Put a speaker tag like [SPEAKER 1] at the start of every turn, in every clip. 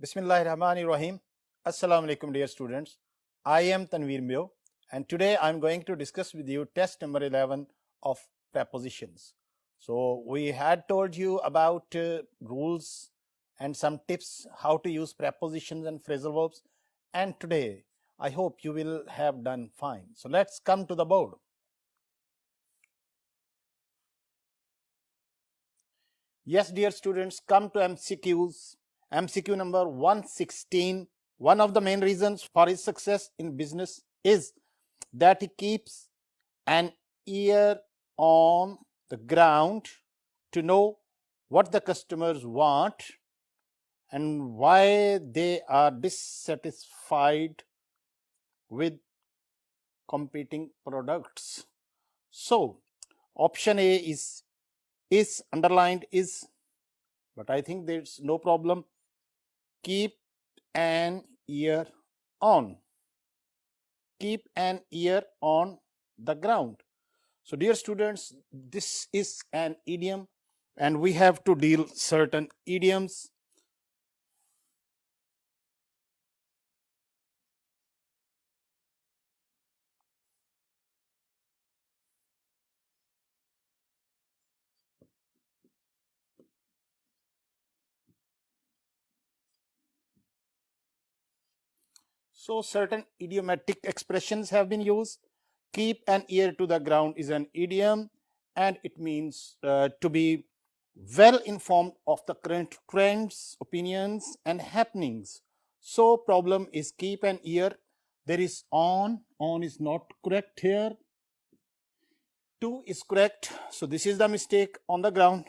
[SPEAKER 1] Bismillahirrahmanirrahim. Assalamu alaikum, dear students. I am Tanveer Myo, and today I am going to discuss with you test number 11 of prepositions. So, we had told you about rules and some tips how to use prepositions and phrasal verbs, and today I hope you will have done fine. So, let's come to the board. Yes, dear students, come to MCQs. MCQ number 116. One of the main reasons for his success in business is that he keeps an ear on the ground to know what the customers want and why they are dissatisfied with competing products. So, option A is underlined is, but I think there's no problem. Keep an ear on. Keep an ear on the ground. So, dear students, this is an idiom and we have to deal certain idioms. So, certain idiomatic expressions have been used. Keep an ear to the ground is an idiom and it means to be well informed of the current trends, opinions and happenings. So, problem is keep an ear. There is on is not correct here. 2 is correct. So, this is the mistake on the ground.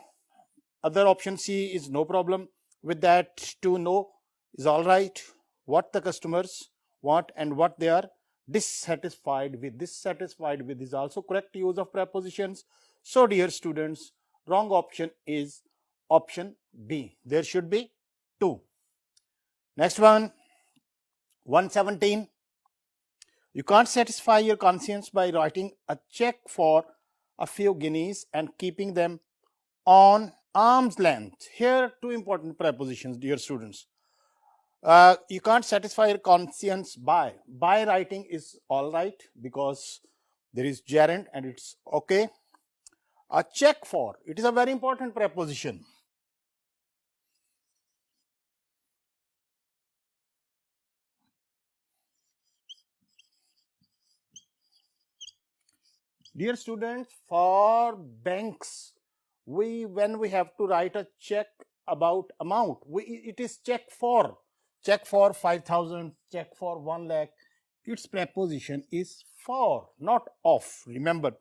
[SPEAKER 1] Other option C is no problem with that. To know is all right. What the customers want and what they are dissatisfied with. Dissatisfied with is also correct use of prepositions. So, dear students, wrong option is option B. There should be 2. Next one, 117. You can't satisfy your conscience by writing a check for a few guineas and keeping them on arm's length. Here, 2 important prepositions, dear students. You can't satisfy your conscience by. By writing is all right because there is gerund and it's okay. A check for, it is a very important preposition. Dear students, for banks, when we have to write a check about amount, it is check for 5,000, check for 1 lakh. Its preposition is for, not of. Remember,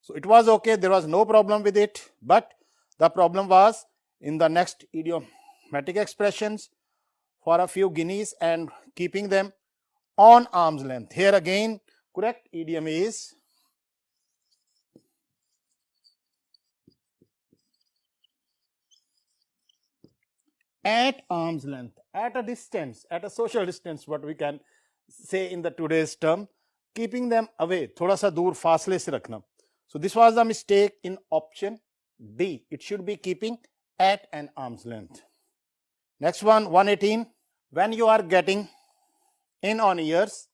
[SPEAKER 1] so it was okay. There was no problem with it, but the problem was in the next idiomatic expressions for a few guineas and keeping them on arm's length. Here again, correct idiom is at arm's length, at a distance, at a social distance, what we can say in the today's term, keeping them away, thoda sa dur fasle se rakhna. So this was a mistake in option D. It should be keeping at an arm's length. Next one, 118. When you are getting in on ears,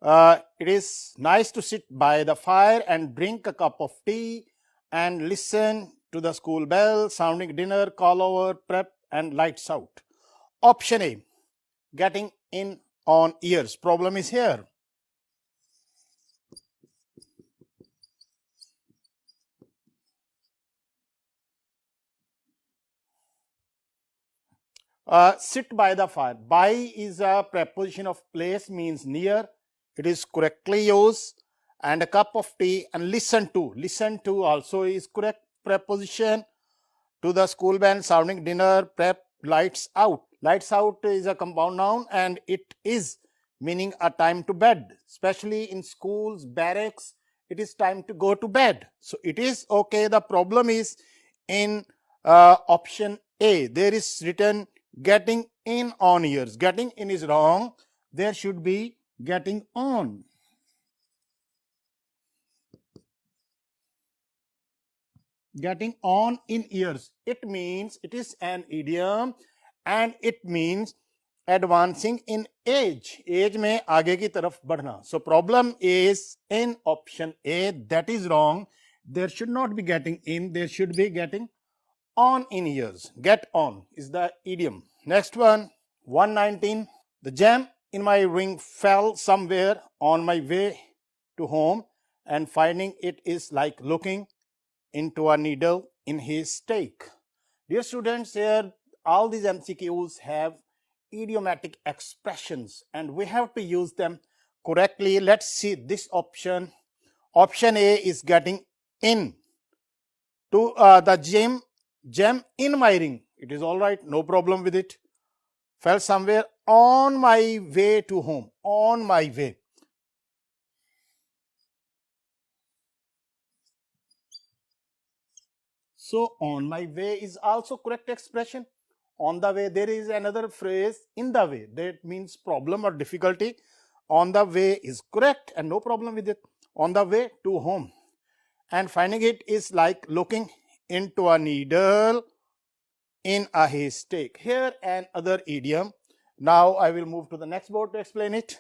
[SPEAKER 1] it is nice to sit by the fire and drink a cup of tea and listen to the school bell sounding dinner, call over, prep and lights out. Option A, getting in on ears. Problem is here. Sit by the fire. By is a preposition of place, means near. It is correctly used. And a cup of tea and listen to. Listen to also is correct preposition. To the school bell sounding dinner, prep, lights out. Lights out is a compound noun and it is meaning a time to bed. Especially in schools, barracks, it is time to go to bed. So it is okay. The problem is in option A. There is written getting in on ears. Getting in is wrong. There should be getting on. Getting on in ears. It means it is an idiom and it means advancing in age. Age में आगे की तरफ बढ़ना. So problem is in option A. That is wrong. There should not be getting in. There should be getting on in years. Get on is the idiom. Next one, 119. The gem in my ring fell somewhere on my way to home, and finding it is like looking into a needle in his steak. Dear students, here all these MCQs have idiomatic expressions and we have to use them correctly. Let's see this option. Option A is getting in to the gem in my ring. It is all right, no problem with it. Fell somewhere on my way to home. On my way. So on my way is also correct expression. On the way, there is another phrase, in the way. That means problem or difficulty. On the way is correct and no problem with it. On the way to home. And finding it is like looking into a needle in a haystack. Here another idiom. Now I will move to the next board to explain it.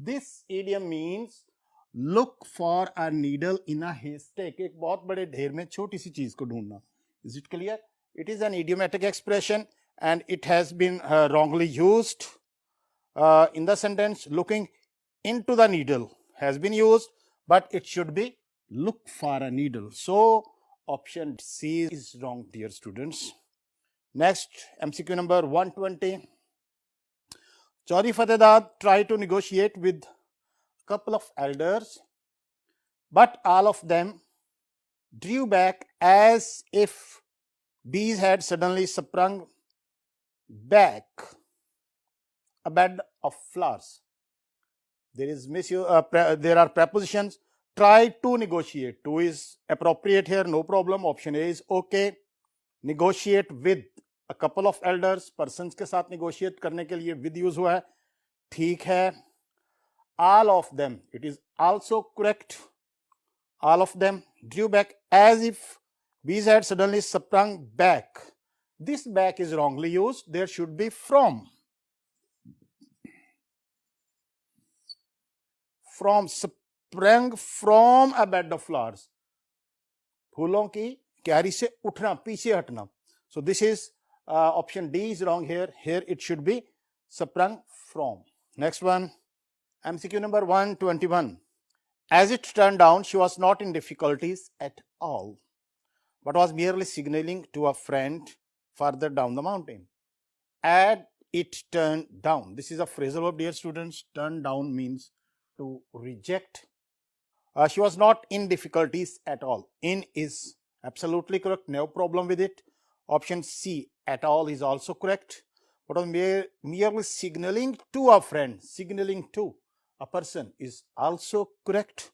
[SPEAKER 1] This idiom means look for a needle in a haystack. एक बहुत बड़े ढेर में छोटी सी चीज को ढूंढना. Is it clear? It is an idiomatic expression and it has been wrongly used in the sentence. Looking into the needle has been used, but it should be look for a needle. So option C is wrong, dear students. Next, MCQ number 120. Chaudhry Fatehdat tried to negotiate with a couple of elders, but all of them drew back as if bees had suddenly sprung back a bed of flowers. There are prepositions. Try to negotiate. To is appropriate here, no problem. Option A is okay. Negotiate with a couple of elders. Persons के साथ negotiate करने के लिए with use हुआ है. ठीक है. All of them. It is also correct. All of them drew back as if bees had suddenly sprung back. This back is wrongly used. There should be from. From, sprang from a bed of flowers. फूलों की क्यारी से उठना, पीछे हटना. So this is option D is wrong here. Here it should be sprung from. Next one, MCQ number 121. As it turned out, she was not in difficulties at all, but was merely signaling to a friend further down the mountain. As it turned down. This is a phrasal verb, dear students. Turn down means to reject. She was not in difficulties at all. In is absolutely correct. No problem with it. Option C, at all, is also correct. But was merely signaling to a friend, signaling to a person is also correct.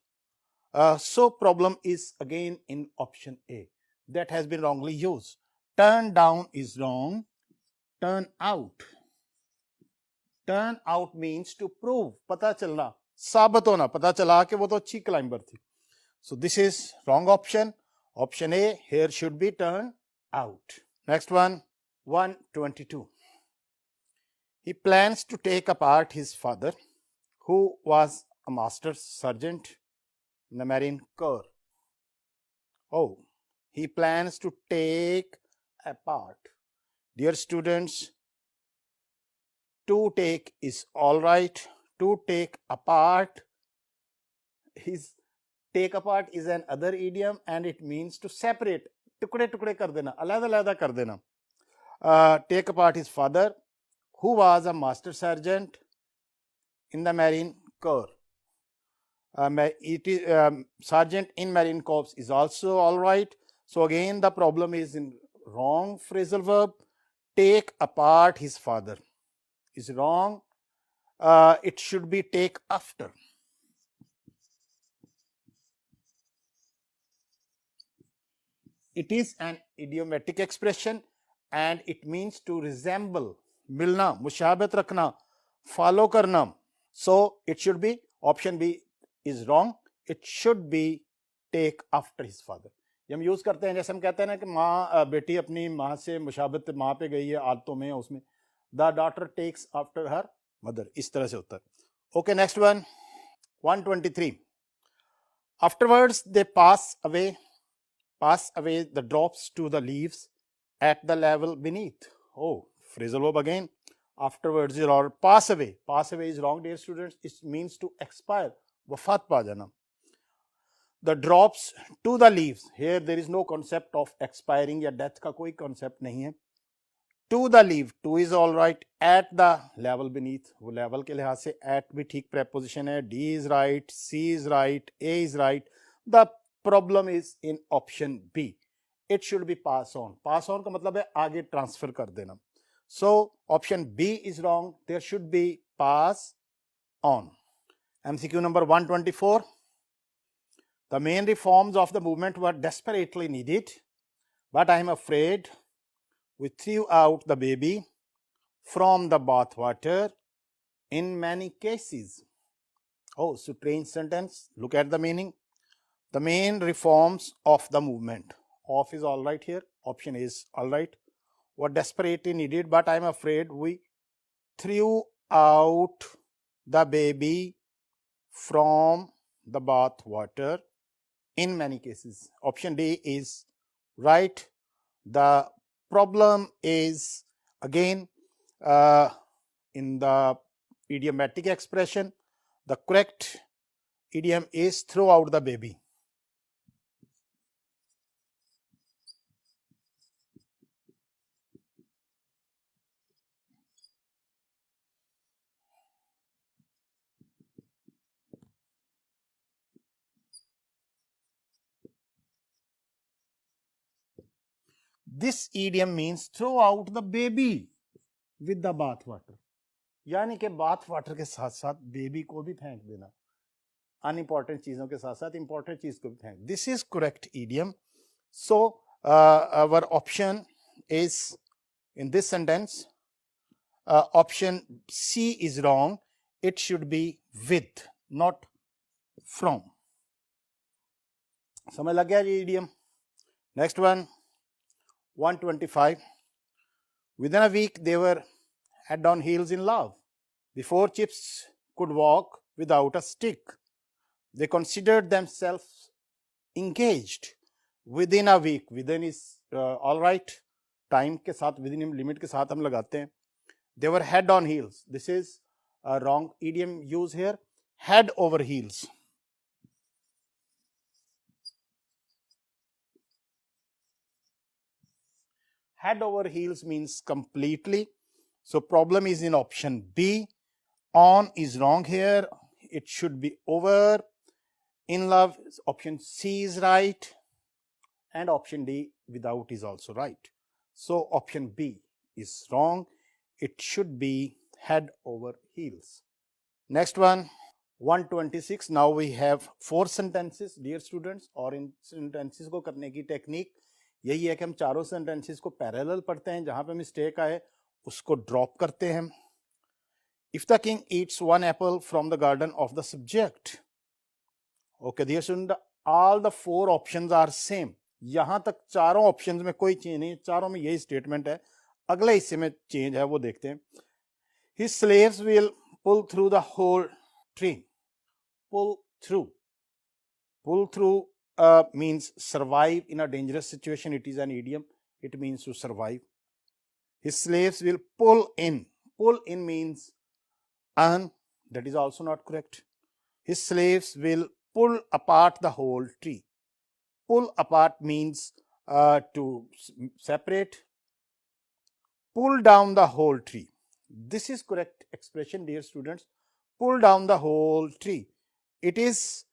[SPEAKER 1] So problem is again in option A. That has been wrongly used. Turn down is wrong. Turn out. Turn out means to prove. पता चलना, साबित होना, पता चला कि वो तो अच्छी क्लाइंबर थी. So this is wrong option. Option A here should be turn out. Next one, 122. He plans to take apart his father, who was a master sergeant in the Marine Corps. Oh, he plans to take apart. Dear students, to take is all right. To take apart, take apart is an other idiom and it means to separate. टुकड़े टुकड़े कर देना, अलग अलग कर देना. Take apart his father, who was a master sergeant in the Marine Corps. Sergeant in Marine Corps is also all right. So again the problem is in wrong phrasal verb. Take apart his father is wrong. It should be take after. It is an idiomatic expression and it means to resemble, मिलना, मुशाबत रखना, follow करना. So it should be, option B is wrong. It should be take after his father. ये हम use करते हैं, जैसे हम कहते हैं ना कि माँ बेटी अपनी माँ से मुशाबत माँ पे गई है आदतों में, उसमें the daughter takes after her mother, इस तरह से होता है. Okay, next one 123. Afterwards they pass away the drops to the leaves at the level beneath. Oh, phrasal verb again. Afterwards or pass away. Pass away is wrong, dear students. It means to expire. वफात पा जाना. The drops to the leaves. Here there is no concept of expiring या death का कोई concept नहीं है. To the leaf, to is all right. At the level beneath, वो level के लिहाज से at भी ठीक preposition है. D is right, C is right, A is right. The problem is in option B. It should be pass on. Pass on का मतलब है आगे transfer कर देना. So option B is wrong. There should be pass on. MCQ number 124. The main reforms of the movement were desperately needed, but I am afraid we threw out the baby from the bathwater in many cases. Oh, strange sentence. Look at the meaning. The main reforms of the movement. Of is all right here. Option is all right. Were desperately needed, but I am afraid we threw out the baby from the bathwater in many cases. Option D is right. The problem is again in the idiomatic expression. The correct idiom is throw out the baby. This idiom means throw out the baby with the bath water. यानी कि bath water के साथ साथ baby को भी फेंक देना, unimportant चीजों के साथ साथ इंपॉर्टेंट चीज को भी फेंक. This is correct idiom. So our option is in this sentence option C is wrong. It should be with, not from. समझ लग गया ये idiom. Next one 125. Within a week they were head on heels in love. Before Chips could walk without a stick, they considered themselves engaged. Within a week. Within is all right. Time के साथ, within limit के साथ हम लगाते हैं. They were head on heels. This is a wrong idiom use here. Head over heels. Head over heels means completely. So problem is in option B. On is wrong here. It should be over. In love, option C is right. And option D without is also right. So option B is wrong. It should be head over heels. Next one 126. Now we have 4 sentences, dear students. और इन sentences को करने की technique यही है कि हम चारों sentences को पैरेलल पढ़ते हैं, जहां पे मिस्टेक आए उसको ड्रॉप करते हैं. If the king eats one apple from the garden of the subject. Okay, dear student, all the 4 options are same. यहां तक चारों ऑप्शंस में कोई चेंज नहीं, चारों में यही स्टेटमेंट है. अगले हिस्से में चेंज है, वो देखते हैं. His slaves will pull through the whole tree. Pull through. Pull through means survive in a dangerous situation. It is an idiom. It means to survive. His slaves will pull in. Pull in means earn. That is also not correct. His slaves will pull apart the whole tree. Pull apart means to separate. Pull down the whole tree. This is correct expression, dear students. Pull down the whole tree. It is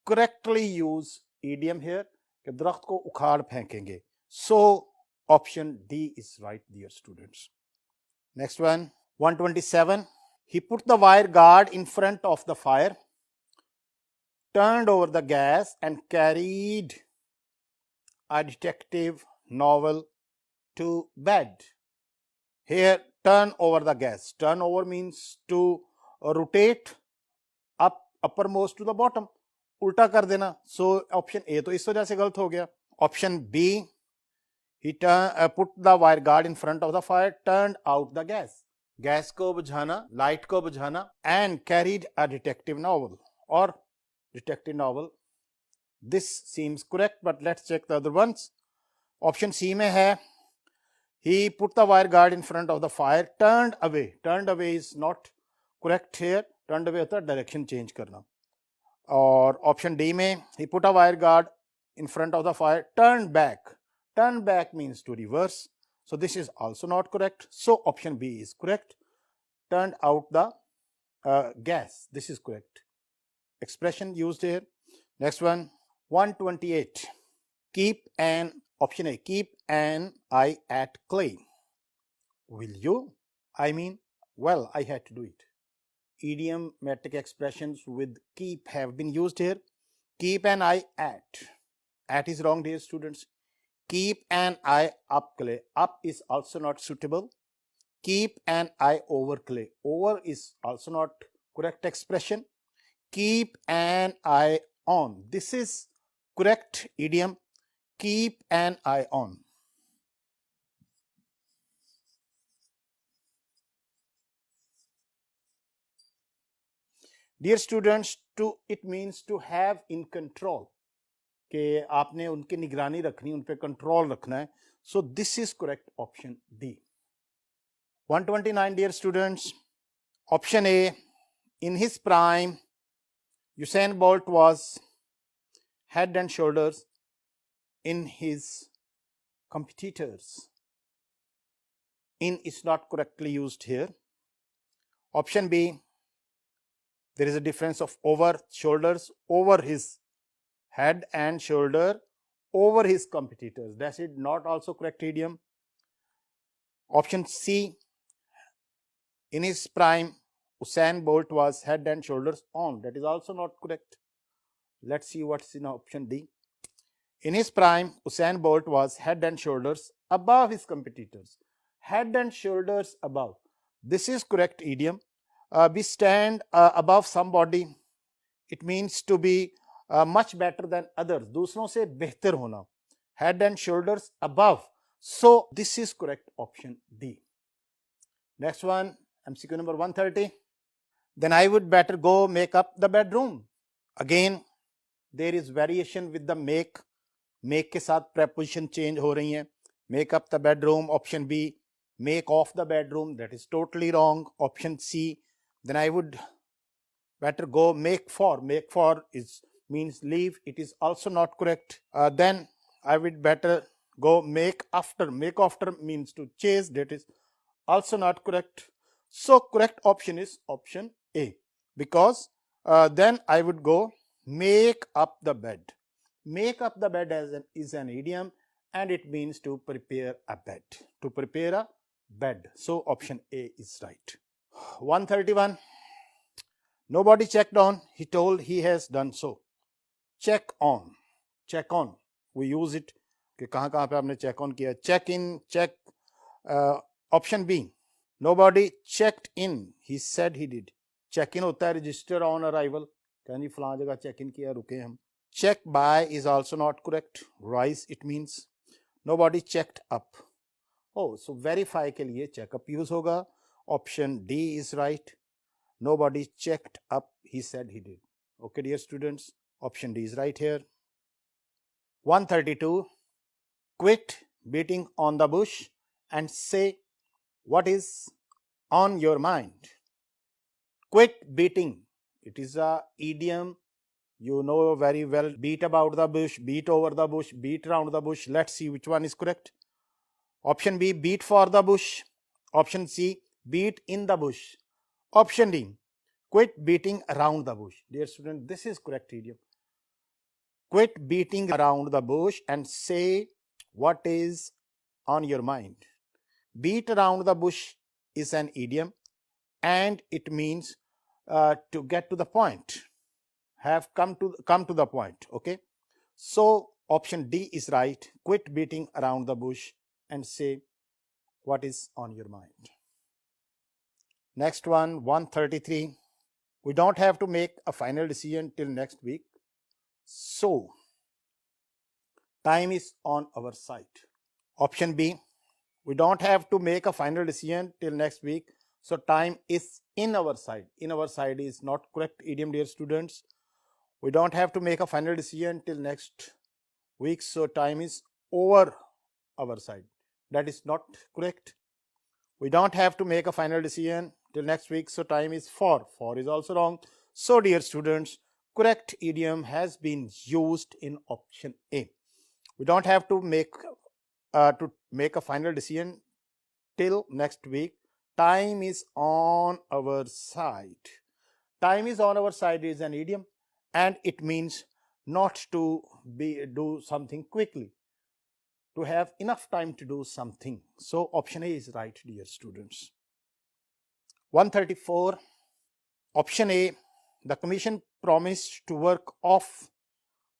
[SPEAKER 1] correctly used idiom here कि दरख्त को उखाड़ फेंकेंगे. So option D is right, dear students. Next one 127. He put the wire guard in front of the fire, turned over the gas and carried a detective novel to bed. Here, turn over the gas. Turn over means to rotate uppermost to the bottom. उल्टा कर देना. So option A तो इस वजह से गलत हो गया. Option B, he put the wire guard in front of the fire, turned out the gas. Gas को बुझाना, लाइट को बुझाना, and carried a detective novel or detective novel. This seems correct, but let's check the other ones. Option C में है, he put the wire guard in front of the fire, turned away. Turned away is not correct here. Turned away होता है direction change करना. और option D में, he put a wire guard in front of the fire, turned back. Turn back means to reverse. So this is also not correct. So option B is correct. Turned out the gas. This is correct. Expression used here. Next one, 128. Option A, keep an eye at clay. Will you? I mean, well, I had to do it. Idiomatic expressions with keep have been used here. Keep an eye at. At is wrong, dear students. Keep an eye up clay. Up is also not suitable. Keep an eye over clay. Over is also not correct expression. Keep an eye on. This is correct idiom. Keep an eye on. Dear students, it means to have in control. कि आपने उनकी निगरानी रखनी, उन पे control रखना है. So this is correct option D. 129, dear students. Option A, in his prime, Usain Bolt was head and shoulders in his competitors. In is not correctly used here. Option B, there is a difference of over, shoulders, over his head and shoulder, over his competitors. That is not also correct idiom. Option C, in his prime, Usain Bolt was head and shoulders on. That is also not correct. Let's see what's in option D. In his prime, Usain Bolt was head and shoulders above his competitors. Head and shoulders above. This is correct idiom. We stand above somebody. It means to be much better than others. दूसरों से बेहतर होना. Head and shoulders above. So this is correct option D. Next one, MCQ number 130. Then I would better go make up the bedroom. Again, there is variation with the make. Make के साथ preposition change हो रही हैं. Make up the bedroom. Option B, make off the bedroom. That is totally wrong. Option C, then I would better go make for. Make for means leave. It is also not correct. Then I would better go make after. Make after means to chase. That is also not correct. So correct option is option A, because then I would go make up the bed. Make up the bed is an idiom, and it means to prepare a bed. To prepare a bed. So option A is right. 131. Nobody checked on. He told he has done so. Check on. Check on. We use it. कि कहाँ कहाँ पे आपने check on किया. Check in. Check. Option B. Nobody checked in. He said he did. Check in होता है register on arrival. कहनी फलां जगह check in किया, रुके हम. Check by is also not correct. Rise it means. Nobody checked up. Oh, so verify के लिए check up use होगा. Option D is right. Nobody checked up. He said he did. Okay, dear students. Option D is right here. 132. Quit beating on the bush and say what is on your mind. Quit beating. It is a idiom. You know very well. Beat about the bush, beat over the bush, beat around the bush. Let's see which one is correct. Option B, beat for the bush. Option C, beat in the bush. Option D, quit beating around the bush. Dear student, this is correct idiom. Quit beating around the bush and say what is on your mind. Beat around the bush is an idiom, and it means to get to the point. Have come to the point. Okay. So Option D is right. Quit beating around the bush and say what is on your mind. Next one, 133. We don't have to make a final decision till next week. So, time is on our side. Option B, we don't have to make a final decision till next week. So, time is in our side. In our side is not correct idiom, dear students. We don't have to make a final decision till next week. So, time is over our side. That is not correct. We don't have to make a final decision till next week. So, time is for. For is also wrong. So, dear students, correct idiom has been used in option A. We don't have to make a final decision till next week. Time is on our side. Time is on our side is an idiom, and it means not to do something quickly, to have enough time to do something. So option A is right, dear students. 134. Option A, the commission promised to work off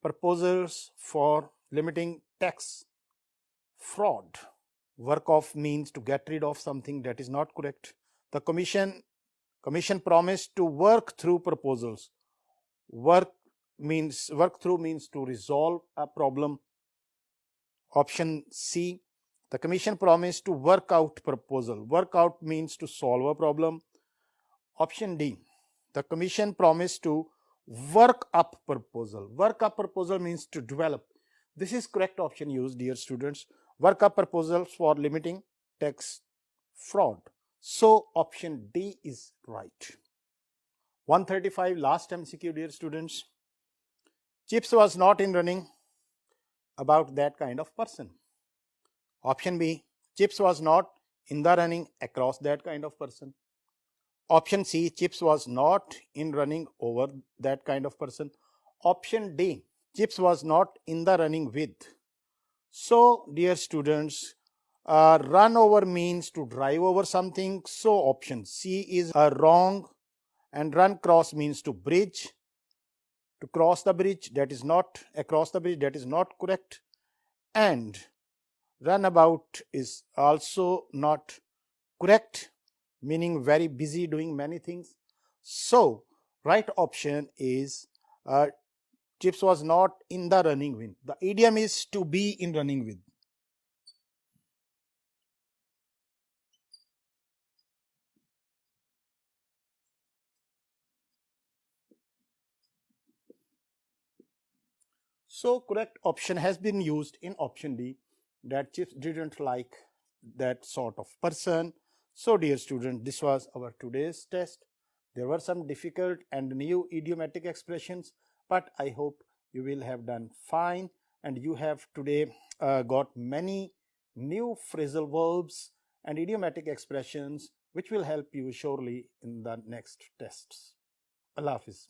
[SPEAKER 1] proposals for limiting tax fraud. Work off means to get rid of something. That is not correct. The commission promised to work through proposals. Work through means to resolve a problem. Option C, the commission promised to work out proposal. Work out means to solve a problem. Option D, the commission promised to work up proposal. Work up proposal means to develop. This is correct option used, dear students. Work up proposals for limiting tax fraud. So option D is right. 135, last MCQ, dear students. Chips was not in running about that kind of person. Option B, Chips was not in the running across that kind of person. Option C, Chips was not in running over that kind of person. Option D, Chips was not in the running with. So, dear students, run over means to drive over something. So, option C is wrong, and run cross means to bridge, to cross the bridge. That is not across the bridge. That is not correct. And runabout is also not correct, meaning very busy doing many things. So, right option is Chips was not in the running with. The idiom is to be in running with. So, correct option has been used in option D, that Chips didn't like that sort of person. So, dear student, this was our today's test. There were some difficult and new idiomatic expressions, but I hope you will have done fine, and you have today got many new phrasal verbs and idiomatic expressions which will help you surely in the next tests. Allah Hafiz.